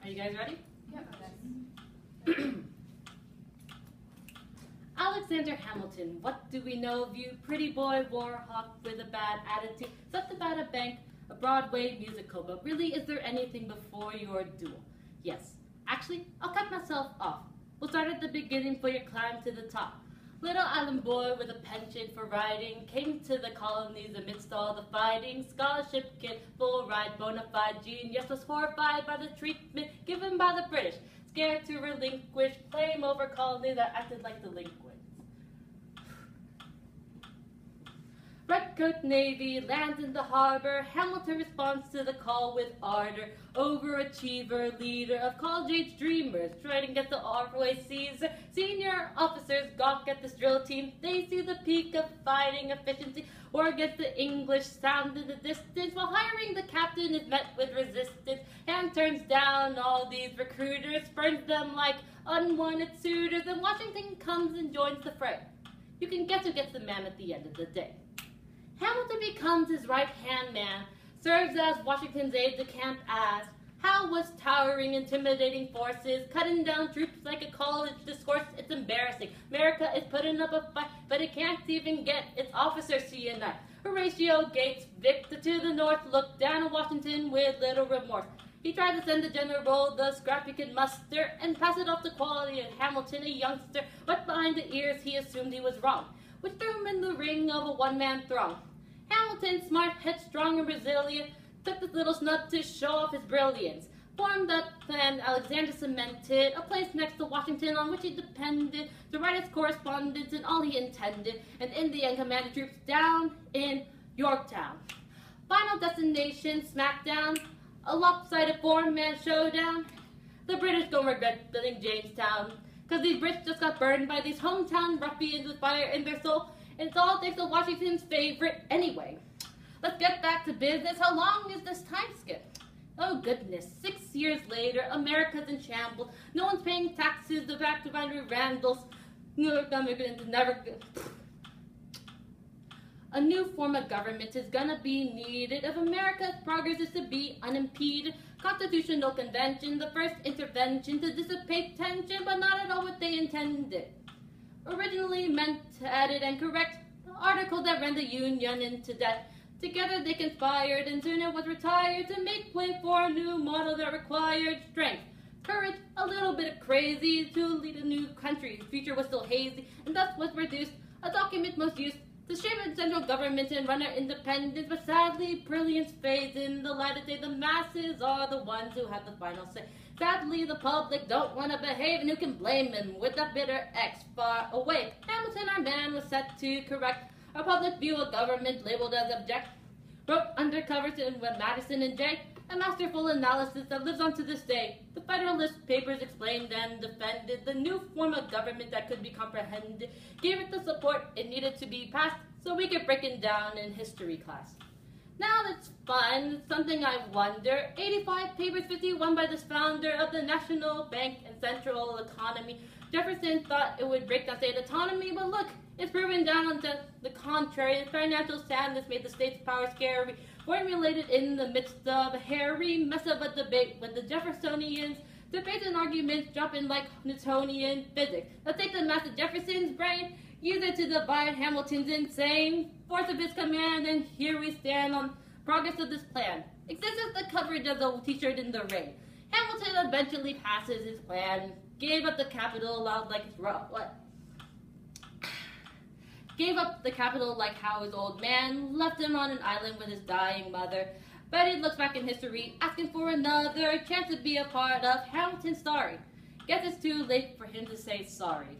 Are you guys ready? Yep. Alexander Hamilton, what do we know of you? Pretty boy, war hawk with a bad attitude, something about a bank, a Broadway musical, but really, is there anything before your duel? Yes. Actually, I'll cut myself off. We'll start at the beginning for your climb to the top. Little island boy with a penchant for riding came to the colonies amidst all the fighting. Scholarship kid, full ride, bona fide genius was horrified by the treatment given by the British. Scared to relinquish claim over colonies that acted like delinquents. Redcoat Navy lands in the harbor. Hamilton responds to the call with ardor. Overachiever, leader of college-age dreamers, trying to get the Broadway Caesar. Senior officers gawk at this drill team. They see the peak of fighting efficiency. War against the English sound in the distance, while hiring the captain is met with resistance. Ham turns down all these recruiters, spurns them like unwanted suitors, and Washington comes and joins the fray. You can guess who gets the man at the end of the day. Hamilton becomes his right-hand man, serves as Washington's aide-de-camp as Howe was towering, intimidating forces, cutting down troops like a college discourse. It's embarrassing. America is putting up a fight, but it can't even get its officers to unite. Horatio Gates, Victor to the north, looked down on Washington with little remorse. He tried to send the general the scrap he could muster and pass it off to quality of Hamilton, a youngster, but behind the ears he assumed he was wrong, which threw him in the ring of a one-man throng. Hamilton, smart, headstrong, and resilient, took this little snub to show off his brilliance. Formed that plan, Alexander cemented a place next to Washington on which he depended to write his correspondence and all he intended, and in the end commanded troops down in Yorktown. Final destination, smackdown, a lopsided four-man showdown. The British don't regret building Jamestown, because these Brits just got burned by these hometown ruffians with fire in their soul, and it's all thanks to Washington's favorite anyway. Let's get back to business. How long is this time skip? Oh goodness, 6 years later, America's in shambles. No one's paying taxes, the back to Randall's. New York immigrants never good. A new form of government is gonna be needed if America's progress is to be unimpeded. Constitutional convention, the first intervention to dissipate tension, but not at all what they intended. Originally meant to edit and correct the article that ran the Union into debt. Together they conspired, and soon it was retired to make way for a new model that required strength, courage, a little bit of crazy to lead a new country. The future was still hazy, and thus was produced a document most used to shape a central government and run our independence. But sadly, brilliance fades in the light of day. The masses are the ones who have the final say. Sadly, the public don't want to behave, and who can blame him with a bitter X far away? Hamilton, our man, was set to correct our public view of government labeled as abject. Wrote undercovers in Madison and Jay, a masterful analysis that lives on to this day. The Federalist Papers explained and defended the new form of government that could be comprehended, gave it the support it needed to be passed so we could break it down in history class. Now that's fun, something I wonder. 85 papers, 51 by this founder of the National Bank and Central Economy. Jefferson thought it would break down state autonomy, but look, it's proven down on the contrary. The financial sadness made the state's power scary, formulated in the midst of a hairy mess of a debate with the Jeffersonians. Debates and arguments dropping like Newtonian physics. Let's take the mass of Jefferson's brain, use it to divide Hamilton's insane force of his command, and here we stand on progress of this plan. Exists as the coverage of the t-shirt in the rain. Hamilton eventually passes his plan, gave up the capital Gave up the capital like how his old man left him on an island with his dying mother. But he looks back in history, asking for another chance to be a part of Hamilton's story. Guess it's too late for him to say sorry.